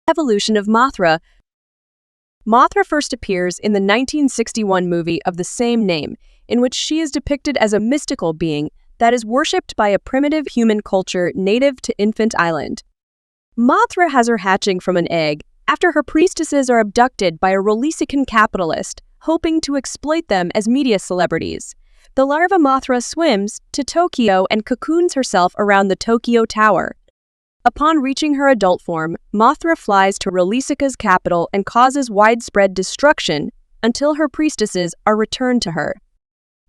Evolution of Mothra. Mothra first appears in the 1961 movie of the same name, in which she is depicted as a mystical being that is worshipped by a primitive human culture native to Infant Island. Mothra has her hatching from an egg after her priestesses are abducted by a Rolisican capitalist, hoping to exploit them as media celebrities. The larva Mothra swims to Tokyo and cocoons herself around the Tokyo Tower. Upon reaching her adult form, Mothra flies to Rolisica's capital and causes widespread destruction until her priestesses are returned to her.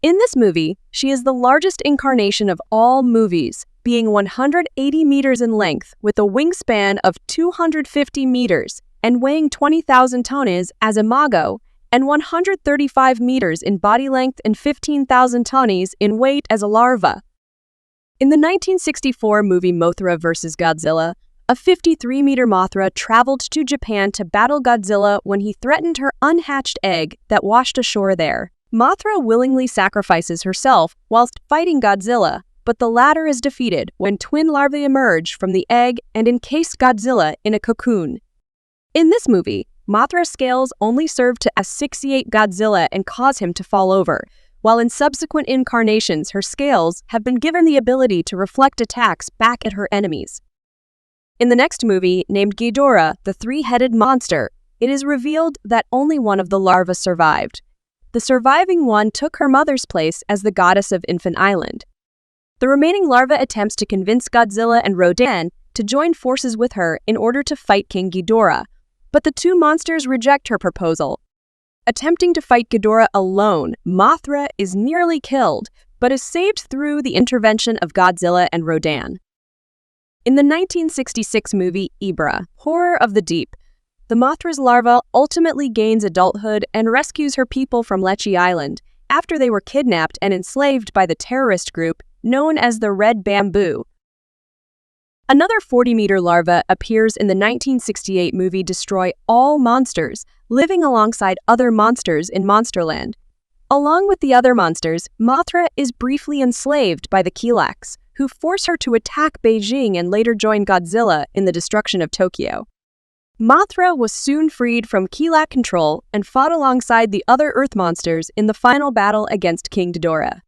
In this movie, she is the largest incarnation of all movies, being 180 meters in length with a wingspan of 250 meters and weighing 20,000 tonnes as imago, and 135 meters in body length and 15,000 tonnes in weight as a larva. In the 1964 movie Mothra vs. Godzilla, a 53-meter Mothra traveled to Japan to battle Godzilla when he threatened her unhatched egg that washed ashore there. Mothra willingly sacrifices herself whilst fighting Godzilla, but the latter is defeated when twin larvae emerge from the egg and encase Godzilla in a cocoon. In this movie, Mothra's scales only serve to asphyxiate Godzilla and cause him to fall over, while in subsequent incarnations her scales have been given the ability to reflect attacks back at her enemies. In the next movie, named Ghidorah, the three-headed monster, it is revealed that only one of the larvae survived. The surviving one took her mother's place as the goddess of Infant Island. The remaining larva attempts to convince Godzilla and Rodan to join forces with her in order to fight King Ghidorah, but the two monsters reject her proposal. Attempting to fight Ghidorah alone, Mothra is nearly killed, but is saved through the intervention of Godzilla and Rodan. In the 1966 movie Ebirah, Horror of the Deep, the Mothra's larva ultimately gains adulthood and rescues her people from Lechi Island after they were kidnapped and enslaved by the terrorist group known as the Red Bamboo. Another 40-meter larva appears in the 1968 movie Destroy All Monsters, living alongside other monsters in Monsterland. Along with the other monsters, Mothra is briefly enslaved by the Kilaks, who force her to attack Beijing and later join Godzilla in the destruction of Tokyo. Mothra was soon freed from Kilak control and fought alongside the other Earth monsters in the final battle against King Ghidorah.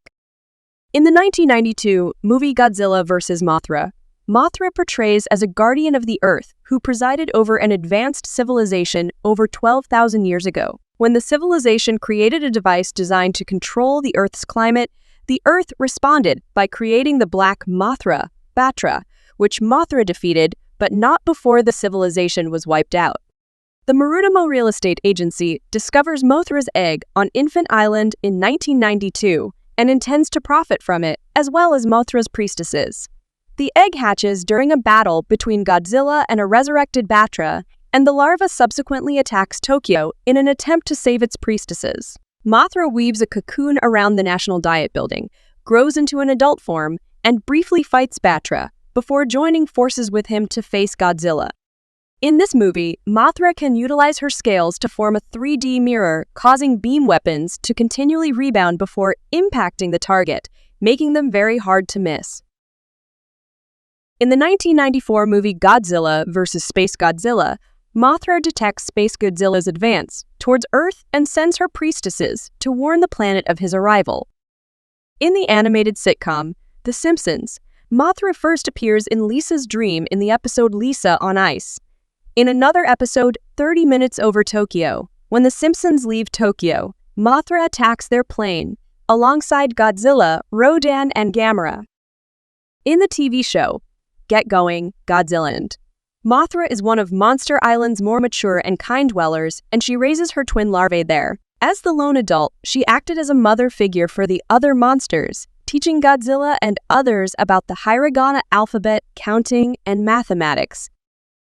In the 1992 movie Godzilla vs. Mothra, Mothra portrays as a guardian of the Earth who presided over an advanced civilization over 12,000 years ago. When the civilization created a device designed to control the Earth's climate, the Earth responded by creating the black Mothra, Batra, which Mothra defeated, but not before the civilization was wiped out. The Marutamo Real Estate Agency discovers Mothra's egg on Infant Island in 1992 and intends to profit from it, as well as Mothra's priestesses. The egg hatches during a battle between Godzilla and a resurrected Batra, and the larva subsequently attacks Tokyo in an attempt to save its priestesses. Mothra weaves a cocoon around the National Diet Building, grows into an adult form, and briefly fights Batra, before joining forces with him to face Godzilla. In this movie, Mothra can utilize her scales to form a 3D mirror, causing beam weapons to continually rebound before impacting the target, making them very hard to miss. In the 1994 movie Godzilla vs. SpaceGodzilla, Mothra detects SpaceGodzilla's advance towards Earth and sends her priestesses to warn the planet of his arrival. In the animated sitcom, The Simpsons, Mothra first appears in Lisa's dream in the episode Lisa on Ice. In another episode, 30 Minutes Over Tokyo, when the Simpsons leave Tokyo, Mothra attacks their plane, alongside Godzilla, Rodan, and Gamera. In the TV show, Get Going, Godzilland, Mothra is one of Monster Island's more mature and kind dwellers, and she raises her twin larvae there. As the lone adult, she acted as a mother figure for the other monsters, teaching Godzilla and others about the hiragana alphabet, counting, and mathematics.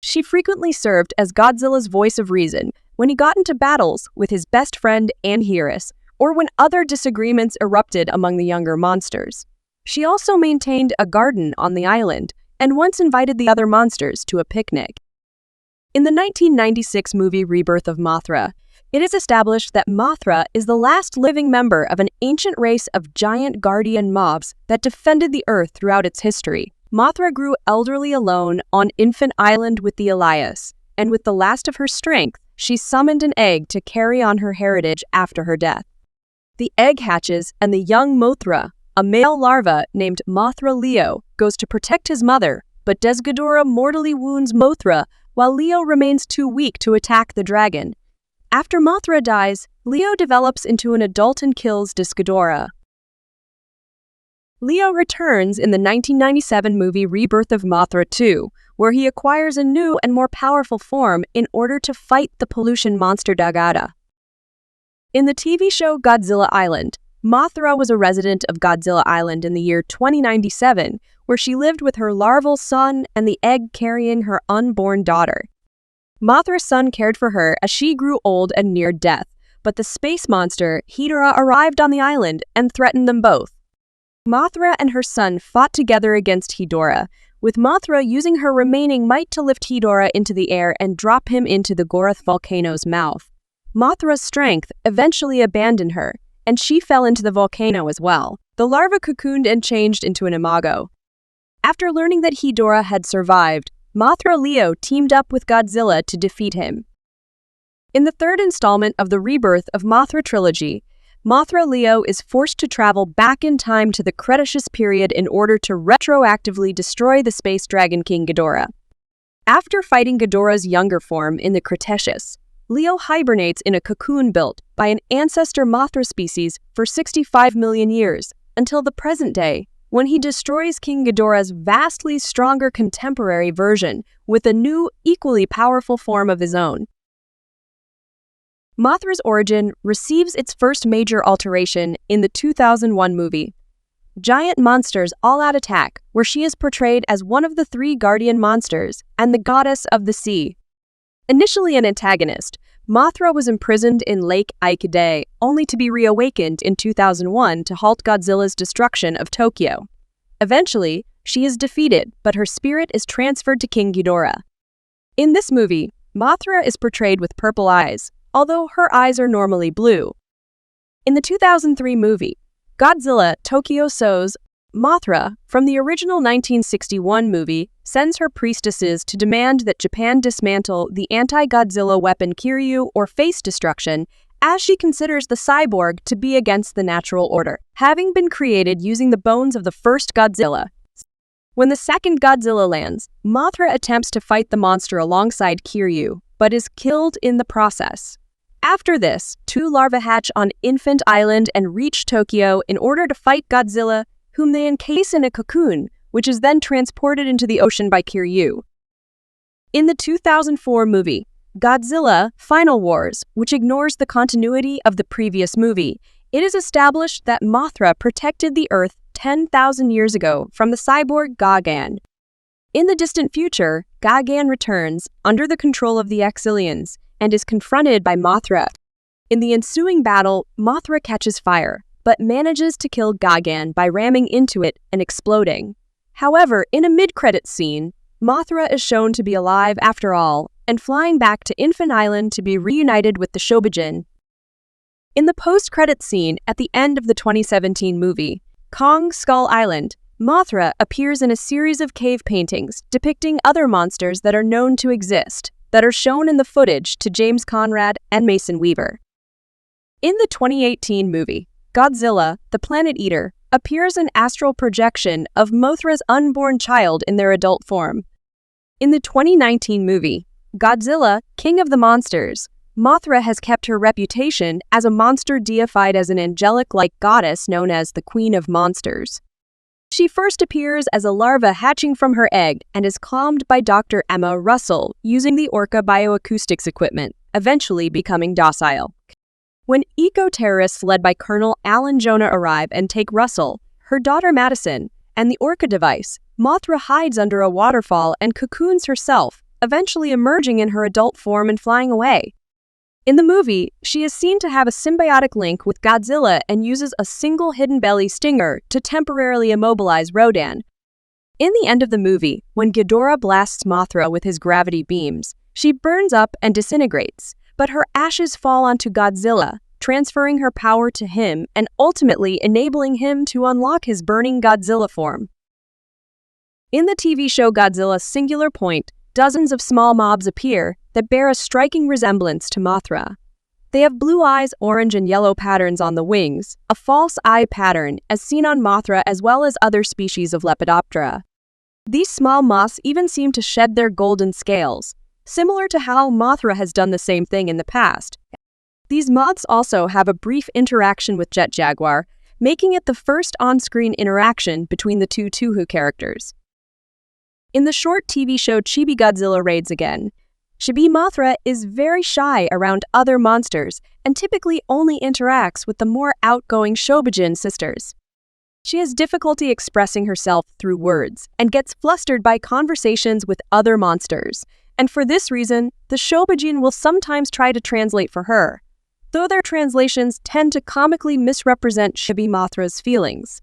She frequently served as Godzilla's voice of reason when he got into battles with his best friend Anguirus, or when other disagreements erupted among the younger monsters. She also maintained a garden on the island, and once invited the other monsters to a picnic. In the 1996 movie Rebirth of Mothra, it is established that Mothra is the last living member of an ancient race of giant guardian mobs that defended the Earth throughout its history. Mothra grew elderly alone on Infant Island with the Elias, and with the last of her strength, she summoned an egg to carry on her heritage after her death. The egg hatches, and the young Mothra, a male larva named Mothra Leo, goes to protect his mother, but Ghidorah mortally wounds Mothra while Leo remains too weak to attack the dragon. After Mothra dies, Leo develops into an adult and kills Ghidorah. Leo returns in the 1997 movie Rebirth of Mothra 2, where he acquires a new and more powerful form in order to fight the pollution monster Ghidorah. In the TV show Godzilla Island, Mothra was a resident of Godzilla Island in the year 2097, where she lived with her larval son and the egg carrying her unborn daughter. Mothra's son cared for her as she grew old and neared death, but the space monster Ghidorah arrived on the island and threatened them both. Mothra and her son fought together against Ghidorah, with Mothra using her remaining might to lift Ghidorah into the air and drop him into the Gorath volcano's mouth. Mothra's strength eventually abandoned her, and she fell into the volcano as well. The larva cocooned and changed into an imago. After learning that Ghidorah had survived, Mothra Leo teamed up with Godzilla to defeat him. In the third installment of the Rebirth of Mothra trilogy, Mothra Leo is forced to travel back in time to the Cretaceous period in order to retroactively destroy the space dragon king Ghidorah. After fighting Ghidorah's younger form in the Cretaceous, Leo hibernates in a cocoon built by an ancestor Mothra species for 65 million years, until the present day, when he destroys King Ghidorah's vastly stronger contemporary version with a new, equally powerful form of his own. Mothra's origin receives its first major alteration in the 2001 movie Giant Monsters All-Out Attack, where she is portrayed as one of the three guardian monsters and the goddess of the sea. Initially an antagonist, Mothra was imprisoned in Lake Aikide, only to be reawakened in 2001 to halt Godzilla's destruction of Tokyo. Eventually, she is defeated, but her spirit is transferred to King Ghidorah. In this movie, Mothra is portrayed with purple eyes, although her eyes are normally blue. In the 2003 movie, Godzilla Tokyo S.O.S, Mothra, from the original 1961 movie, sends her priestesses to demand that Japan dismantle the anti-Godzilla weapon Kiryu, or face destruction, as she considers the cyborg to be against the natural order, having been created using the bones of the first Godzilla. When the second Godzilla lands, Mothra attempts to fight the monster alongside Kiryu, but is killed in the process. After this, two larvae hatch on Infant Island and reach Tokyo in order to fight Godzilla, whom they encase in a cocoon, which is then transported into the ocean by Kiryu. In the 2004 movie, Godzilla Final Wars, which ignores the continuity of the previous movie, it is established that Mothra protected the Earth 10,000 years ago from the cyborg Gagan. In the distant future, Gagan returns under the control of the Exilians and is confronted by Mothra. In the ensuing battle, Mothra catches fire, but manages to kill Gagan by ramming into it and exploding. However, in a mid-credits scene, Mothra is shown to be alive after all and flying back to Infant Island to be reunited with the Shobijin. In the post-credits scene at the end of the 2017 movie, Kong Skull Island, Mothra appears in a series of cave paintings depicting other monsters that are known to exist, that are shown in the footage to James Conrad and Mason Weaver. In the 2018 movie, Godzilla, the Planet Eater, appears an astral projection of Mothra's unborn child in their adult form. In the 2019 movie, Godzilla, King of the Monsters, Mothra has kept her reputation as a monster deified as an angelic-like goddess known as the Queen of Monsters. She first appears as a larva hatching from her egg and is calmed by Dr. Emma Russell using the Orca bioacoustics equipment, eventually becoming docile. When eco-terrorists led by Colonel Alan Jonah arrive and take Russell, her daughter Madison, and the Orca device, Mothra hides under a waterfall and cocoons herself, eventually emerging in her adult form and flying away. In the movie, she is seen to have a symbiotic link with Godzilla and uses a single hidden belly stinger to temporarily immobilize Rodan. In the end of the movie, when Ghidorah blasts Mothra with his gravity beams, she burns up and disintegrates, but her ashes fall onto Godzilla, transferring her power to him and ultimately enabling him to unlock his burning Godzilla form. In the TV show Godzilla Singular, dozens of small mobs appear that bear a striking resemblance to Mothra. They have blue eyes, orange and yellow patterns on the wings, a false eye pattern as seen on Mothra as well as other species of Lepidoptera. These small moths even seem to shed their golden scales, similar to how Mothra has done the same thing in the past. These moths also have a brief interaction with Jet Jaguar, making it the first on-screen interaction between the two Toho characters. In the short TV show Chibi Raids Again, Chibi Mothra is very shy around other monsters and typically only interacts with the more outgoing Shobijin sisters. She has difficulty expressing herself through words and gets flustered by conversations with other monsters, and for this reason, the Shobijin will sometimes try to translate for her, though their translations tend to comically misrepresent Chibi Mothra's feelings.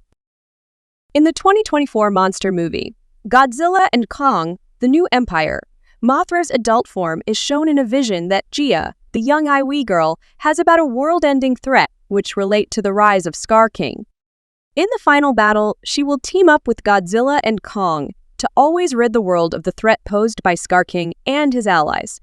In the 2024 monster movie, Godzilla and Kong, The New Empire, Mothra's adult form is shown in a vision that Gia, the young Iwi girl, has about a world-ending threat which relate to the rise of Scar King. In the final battle, she will team up with Godzilla and Kong to always rid the world of the threat posed by Scar King and his allies,